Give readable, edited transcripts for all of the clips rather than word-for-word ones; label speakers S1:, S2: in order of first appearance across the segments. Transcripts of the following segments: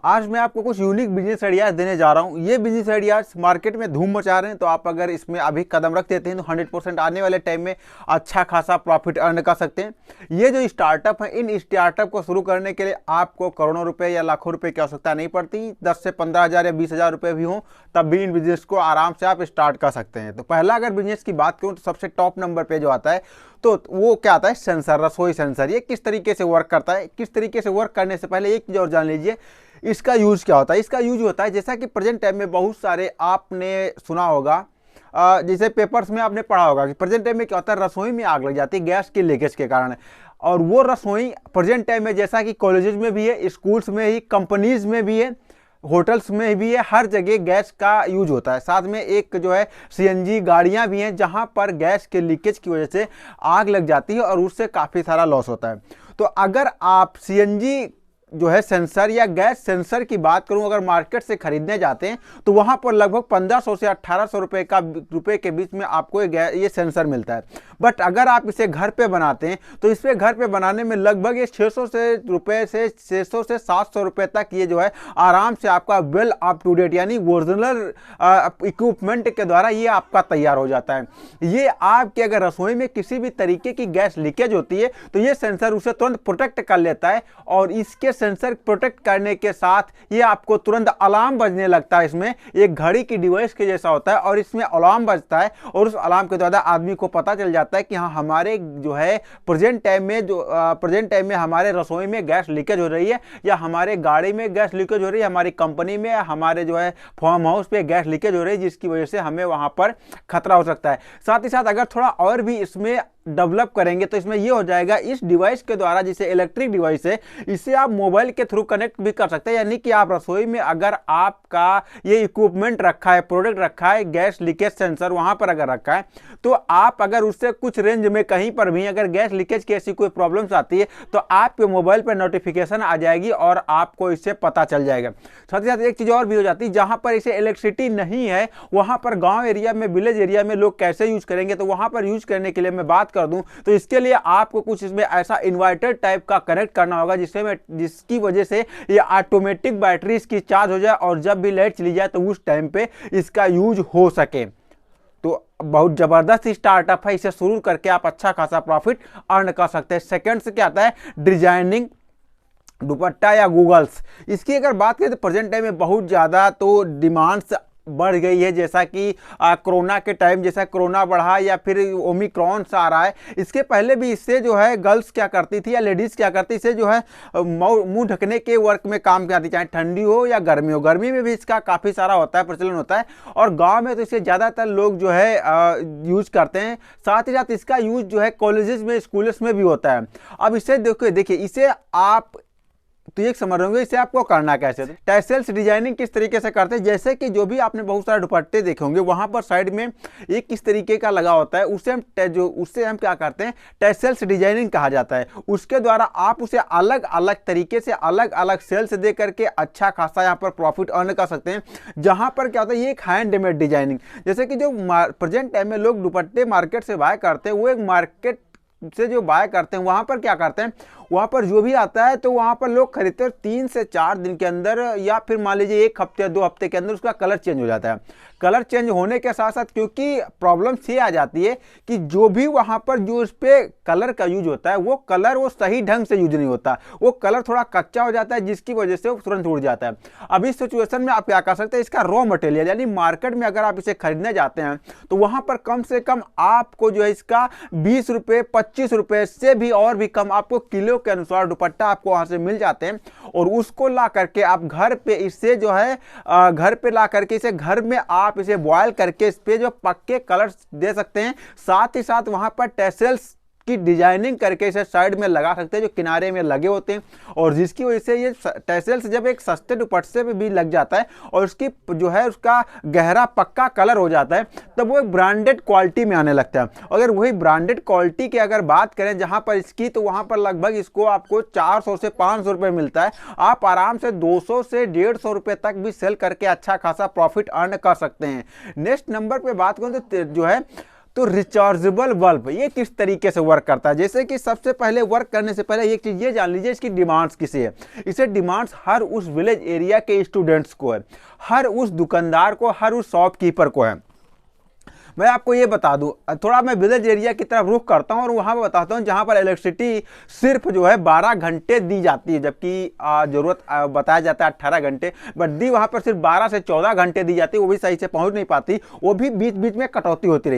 S1: आज मैं आपको कुछ यूनिक बिजनेस आइडियाज देने जा रहा हूँ। ये बिजनेस आइडियाज मार्केट में धूम मचा रहे हैं, तो आप अगर इसमें अभी कदम रख देते हैं तो 100% आने वाले टाइम में अच्छा खासा प्रॉफिट अर्न कर सकते हैं। ये जो स्टार्टअप है, इन स्टार्टअप को शुरू करने के लिए आपको करोड़ों रुपए या लाखों रुपए की आवश्यकता नहीं पड़ती। 10 से 15 हज़ार या 20 हज़ार रुपए भी हो तब भी इन बिजनेस को आराम से आप स्टार्ट कर सकते हैं। तो पहला अगर बिजनेस की बात करूँ तो सबसे टॉप नंबर पे जो आता है तो वो क्या आता है, सेंसर, रसोई सेंसर। ये किस तरीके से वर्क करता है, किस तरीके से वर्क करने से पहले एक चीज और जान लीजिए, इसका यूज क्या होता है। इसका यूज होता है, जैसा कि प्रेजेंट टाइम में बहुत सारे आपने सुना होगा, जैसे पेपर्स में आपने पढ़ा होगा कि प्रेजेंट टाइम में क्या होता है, रसोई में आग लग जाती है गैस के लीकेज के कारण। और वो रसोई प्रेजेंट टाइम में जैसा कि कॉलेजेस में भी है, स्कूल्स में ही, कंपनीज में भी है, होटल्स में भी है, हर जगह गैस का यूज होता है। साथ में एक जो है सीएनजी गाड़ियां भी हैं जहां पर गैस के लीकेज की वजह से आग लग जाती है और उससे काफ़ी सारा लॉस होता है। तो अगर आप सीएनजी जो है सेंसर या गैस सेंसर की बात करूं, अगर मार्केट से खरीदने जाते हैं तो वहां पर लगभग 1500 से 1800 रुपए के बीच में आपको ये सेंसर मिलता है। बट अगर आप इसे घर पे बनाते हैं तो इसे घर पे बनाने में लगभग ये 600 से 700 रुपए तक ये जो है आराम से आपका वेल अप टू डेट यानी ओरिजिनल इक्विपमेंट के द्वारा ये आपका तैयार हो जाता है। ये आपके अगर रसोई में किसी भी तरीके की गैस लीकेज होती है तो ये सेंसर उसे तुरंत प्रोटेक्ट कर लेता है, और इसके सेंसर प्रोटेक्ट करने के साथ ये आपको तुरंत अलार्म बजने लगता है। इसमें एक घड़ी की डिवाइस के जैसा होता है और इसमें अलार्म बजता है, और उस अलार्म के द्वारा आदमी को पता चल जाता है कि हाँ, हमारे जो है प्रेजेंट टाइम में हमारे रसोई में गैस लीकेज हो रही है, या हमारे गाड़ी में गैस लीकेज हो रही है, हमारी कंपनी में, हमारे जो है फार्म हाउस पे गैस लीकेज हो रही है, जिसकी वजह से हमें वहां पर खतरा हो सकता है। साथ ही साथ अगर थोड़ा और भी इसमें डेवलप करेंगे तो इसमें यह हो जाएगा, इस डिवाइस के द्वारा, जिसे इलेक्ट्रिक डिवाइस है, इसे आप मोबाइल के थ्रू कनेक्ट भी कर सकते हैं। यानी कि आप रसोई में अगर आपका ये इक्विपमेंट रखा है, प्रोडक्ट रखा है, गैस लीकेज सेंसर वहां पर अगर रखा है, तो आप अगर उससे कुछ रेंज में कहीं पर भी अगर गैस लीकेज की ऐसी कोई प्रॉब्लम्स आती है तो आपके मोबाइल पर नोटिफिकेशन आ जाएगी और आपको इससे पता चल जाएगा। साथ ही साथ एक चीज और भी हो जाती है, जहां पर इसे इलेक्ट्रिसिटी नहीं है वहां पर गांव एरिया में, विलेज एरिया में लोग कैसे यूज करेंगे, तो वहां पर यूज करने के लिए मैं बात कर दूं तो इसके लिए आपको कुछ इसमें ऐसा इन्वर्टर टाइप का कनेक्ट करना होगा जिसकी वजह से ये ऑटोमेटिक बैटरी इसकी चार्ज हो जाए और जब भी लाइट चली जाए तो उस टाइम पे इसका यूज हो सके। तो बहुत जबरदस्त स्टार्टअप है, इसे शुरू करके आप अच्छा खासा प्रॉफिट अर्न कर सकते हैं। सेकंड से क्या आता है, डिजाइनिंग दुपट्टा या गूगल्स। इसकी अगर बात करें तो प्रेजेंट टाइम में बहुत ज़्यादा तो डिमांड्स बढ़ गई है, जैसा कि कोरोना के टाइम, जैसा कोरोना बढ़ा या फिर ओमिक्रॉन सा आ रहा है, इसके पहले भी इससे जो है गर्ल्स क्या करती थी या लेडीज़ क्या करती, इससे जो है मुंह ढकने के वर्क में काम करती, चाहे ठंडी हो या गर्मी हो। गर्मी में भी इसका काफ़ी सारा होता है, प्रचलन होता है, और गांव में तो इसे ज़्यादातर लोग जो है यूज करते हैं। साथ ही साथ इसका यूज जो है कॉलेजेस में, स्कूल्स में भी होता है। अब इसे देखिए इसे आप तो एक समझ रहे होंगे इसे आपको करना कैसे। टैसल्स डिजाइनिंग किस तरीके से करते हैं, जैसे कि जो भी आपने बहुत सारे दुपट्टे देखे होंगे वहां पर साइड में एक किस तरीके का लगा होता है, उससे हम क्या करते हैं, टैसल्स डिजाइनिंग कहा जाता है। उसके द्वारा आप उसे अलग अलग तरीके से अलग अलग सेल्स दे करके अच्छा खासा यहाँ पर प्रॉफिट अर्न कर सकते हैं। जहां पर क्या होता है, ये एक हैंडमेड डिजाइनिंग, जैसे कि जो प्रेजेंट टाइम में लोग दुपट्टे मार्केट से बाय करते हैं, वो एक मार्केट से जो बाय करते हैं वहां पर क्या करते हैं, वहां पर जो भी आता है तो वहां पर लोग खरीदते हैं, 3 से 4 दिन के अंदर या फिर मान लीजिए 1 हफ्ते 2 हफ्ते के अंदर उसका कलर चेंज हो जाता है। कलर चेंज होने के साथ साथ क्योंकि प्रॉब्लम ये आ जाती है कि जो भी वहां पर जो इस पे कलर का यूज होता है वो कलर वो सही ढंग से यूज नहीं होता, वो कलर थोड़ा कच्चा हो जाता है, जिसकी वजह से वो तुरंत उड़ जाता है। अब इस सिचुएशन में आप क्या कर सकते हैं, इसका रॉ मटेरियल यानी मार्केट में अगर आप इसे खरीदने जाते हैं तो वहां पर कम से कम आपको जो है इसका 20 रुपए 25 रुपए से भी और भी कम आपको किलो के अनुसार दुपट्टा आपको वहां से मिल जाते हैं, और उसको ला करके आप घर पे इसे जो है घर पे ला करके इसे घर में आप इसे बॉयल करके इस पे जो पक्के कलर्स दे सकते हैं। साथ ही साथ वहां पर टैसल्स की डिजाइनिंग करके इसे साइड में लगा सकते हैं जो किनारे में लगे होते हैं, और जिसकी वजह से ये टैसल्स जब एक सस्ते दुपट्टे पे भी लग जाता है और उसकी जो है उसका गहरा पक्का कलर हो जाता है, तब वो एक ब्रांडेड क्वालिटी में आने लगता है। अगर वही ब्रांडेड क्वालिटी की अगर बात करें जहां पर इसकी, तो वहां पर लगभग इसको आपको 400 से 500 रुपए मिलता है। आप आराम से 200 से 150 रुपए तक भी सेल करके अच्छा खासा प्रॉफिट अर्न कर सकते हैं। नेक्स्ट नंबर पे बात करें तो जो है तो रिचार्जेबल बल्ब ये किस तरीके से वर्क करता है, जैसे कि सबसे पहले वर्क करने से पहले एक चीज़ ये जान लीजिए इसकी डिमांड्स किसे है। इसे डिमांड्स हर उस विलेज एरिया के स्टूडेंट्स को है, हर उस दुकानदार को, हर उस शॉपकीपर को है। मैं आपको ये बता दूं, थोड़ा मैं विलेज एरिया की तरफ रुख करता हूं और वहां पर बताता हूं जहां पर इलेक्ट्रिसिटी सिर्फ जो है 12 घंटे दी जाती है, जबकि जरूरत बताया जाता है 18 घंटे, बट दी वहां पर सिर्फ 12 से 14 घंटे दी जाती है, वो भी सही से पहुंच नहीं पाती, वो भी बीच बीच में कटौती होती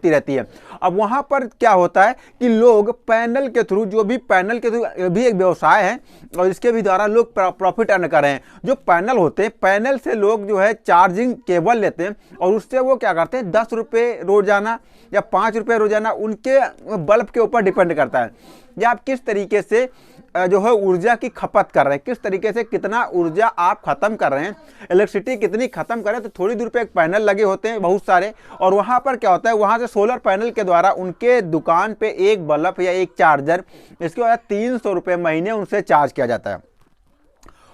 S1: रहती है। अब वहां पर क्या होता है कि लोग पैनल के थ्रू, जो भी पैनल के थ्रू भी एक व्यवसाय है और इसके भी द्वारा लोग प्रॉफिट अर्न कर रहे हैं। जो पैनल होते हैं, पैनल से लोग जो है चार्जिंग केबल लेते हैं और उससे वो क्या करते हैं 10 रुपये रोजाना या 5 रुपये रोजाना, उनके बल्ब के ऊपर डिपेंड करता है या आप किस तरीके से जो है ऊर्जा की खपत कर रहे हैं, किस तरीके से कितना ऊर्जा आप खत्म कर रहे हैं, इलेक्ट्रिसिटी कितनी खत्म कर रहे हैं। तो थोड़ी दूर पे एक पैनल लगे होते हैं बहुत सारे, और वहां पर क्या होता है, वहां से सोलर पैनल के द्वारा उनके दुकान पे एक बल्ब या एक चार्जर, इसके बाद 300 रुपये महीने उनसे चार्ज किया जाता है।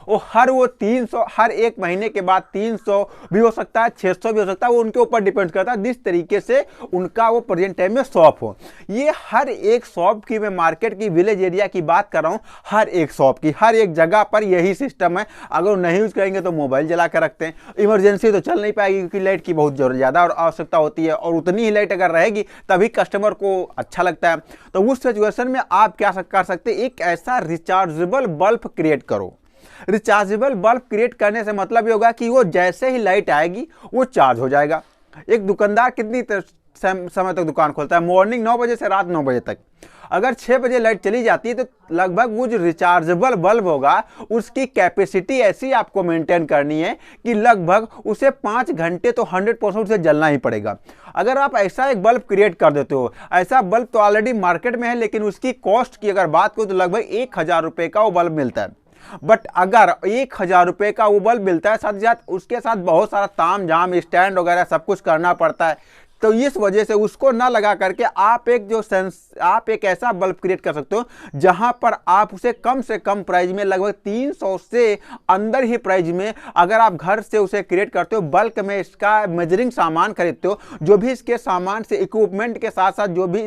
S1: वो 300 हर एक महीने के बाद 300 भी हो सकता है, 600 भी हो सकता है, वो उनके ऊपर डिपेंड करता है जिस तरीके से उनका वो प्रेजेंट टाइम में शॉप हो। ये हर एक शॉप की, मैं मार्केट की, विलेज एरिया की बात कर रहा हूँ, हर एक शॉप की, हर एक जगह पर यही सिस्टम है। अगर नहीं यूज करेंगे तो मोबाइल जला कर रखते हैं, इमरजेंसी तो चल नहीं पाएगी क्योंकि लाइट की बहुत ज़्यादा और आवश्यकता होती है, और उतनी ही लाइट अगर रहेगी तभी कस्टमर को अच्छा लगता है। तो उस सिचुएशन में आप क्या कर सकते हैं, एक ऐसा रिचार्जेबल बल्ब क्रिएट करो। रिचार्जेबल बल्ब क्रिएट करने से मतलब ये होगा कि वो जैसे ही लाइट आएगी वो चार्ज हो जाएगा। एक दुकानदार कितनी समय तक दुकान खोलता है, मॉर्निंग 9 बजे से रात 9 बजे तक। अगर 6 बजे लाइट चली जाती है तो लगभग वो जो रिचार्जेबल बल्ब होगा उसकी कैपेसिटी ऐसी आपको मेंटेन करनी है कि लगभग उसे 5 घंटे तो 100% उसे जलना ही पड़ेगा। अगर आप ऐसा एक बल्ब क्रिएट कर देते हो, ऐसा बल्ब तो ऑलरेडी मार्केट में है, लेकिन उसकी कॉस्ट की अगर बात करो तो लगभग 1000 रुपये का वो बल्ब मिलता है। बट अगर 1000 रुपये का वो बल्ब मिलता है, साथ ही साथ उसके साथ बहुत सारा ताम झाम, स्टैंड वगैरह सब कुछ करना पड़ता है, तो इस वजह से उसको ना लगा करके आप एक ऐसा बल्ब क्रिएट कर सकते हो जहां पर आप उसे कम से कम प्राइस में, लगभग 300 से अंदर ही प्राइस में, अगर आप घर से उसे क्रिएट करते हो, बल्क में इसका मेजरिंग सामान खरीदते हो, जो भी इसके सामान से इक्विपमेंट के साथ साथ जो भी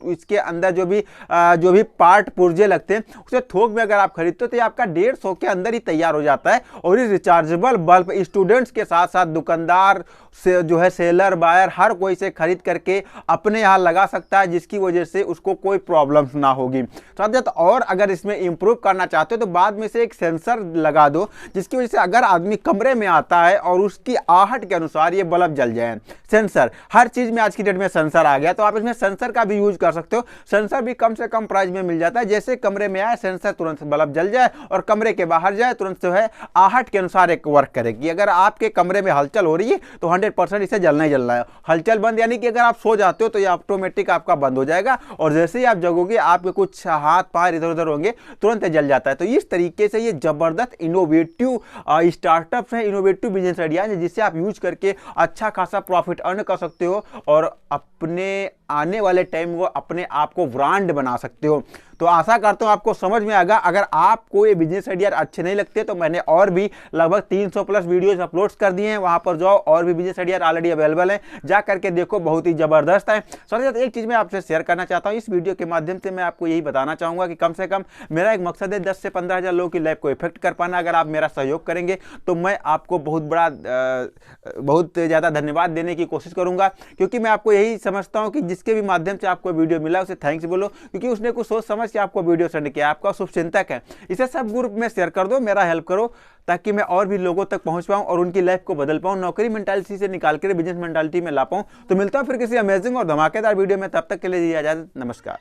S1: इसके अंदर जो भी पार्ट पुर्जे लगते हैं, उसे थोक में अगर आप खरीदते हो तो ये आपका 150 के अंदर ही तैयार हो जाता है। और इस रिचार्जेबल बल्ब स्टूडेंट्स के साथ साथ दुकानदार से जो है सेलर बायर हर कोई से खरीद करके अपने यहाँ लगा सकता है, जिसकी वजह से उसको कोई प्रॉब्लम्स ना होगी। साथ साथ और अगर इसमें इंप्रूव करना चाहते हो तो बाद में से एक सेंसर लगा दो, जिसकी वजह से अगर आदमी कमरे में आता है और उसकी आहट के अनुसार ये बल्ब जल जाए। सेंसर, हर चीज में आज की डेट में सेंसर आ गया, तो आप इसमें सेंसर का भी यूज कर सकते हो। सेंसर भी कम से कम प्राइस में मिल जाता है, जैसे कमरे में आए सेंसर तुरंत बल्ब जल जाए और कमरे के बाहर जाए तुरंत जो है आहट के अनुसार एक वर्क करेगी। अगर आपके कमरे में हलचल हो रही है तो 100% इसे जलना ही जलना है। हलचल बंद यानी कि अगर आप सो जाते हो तो ये ऑटोमेटिक आपका बंद हो जाएगा, और जैसे ही आप जगोगे आपके कुछ हाथ पैर इधर उधर होंगे तुरंत जल जाता है। तो इस तरीके से ये जबरदस्त इनोवेटिव स्टार्टअप है, इनोवेटिव बिजनेस आइडिया है, जिससे आप यूज करके अच्छा खासा प्रॉफिट अर्न कर सकते हो और अपने आने वाले टाइम को अपने आप को ब्रांड बना सकते हो। तो आशा करता हूं आपको समझ में आएगा। अगर आपको ये बिजनेस आइडिया अच्छे नहीं लगते तो मैंने और भी लगभग 300 प्लस वीडियोस अपलोड कर दिए हैं, वहां पर जाओ, और भी बिजनेस आइडिया ऑलरेडी अवेलेबल है, जा करके देखो, बहुत ही जबरदस्त है। साथ ही साथ एक चीज मैं आपसे शेयर करना चाहता हूं, इस वीडियो के माध्यम से मैं आपको यही बताना चाहूंगा कि कम से कम मेरा एक मकसद है 10 से 15 हजार लोगों की लाइफ को इफेक्ट कर पाना। अगर आप मेरा सहयोग करेंगे तो मैं आपको बहुत ज्यादा धन्यवाद देने की कोशिश करूंगा, क्योंकि मैं आपको यही समझता हूं कि जिसके भी माध्यम से आपको वीडियो मिला उसे थैंक्स बोलो, क्योंकि उसने कुछ सोच समझ के आपको वीडियो सेंड किया, आपका शुभचिंतक है। इसे सब ग्रुप में शेयर कर दो, मेरा हेल्प करो, ताकि मैं और भी लोगों तक पहुंच पाऊं और उनकी लाइफ को बदल पाऊं, नौकरी मेंटालिटी से निकाल कर बिजनेस मेंटालिटी में ला पाऊं। तो मिलता हूं फिर किसी अमेजिंग और धमाकेदार वीडियो में, तब तक के लिए इजाजत, नमस्कार।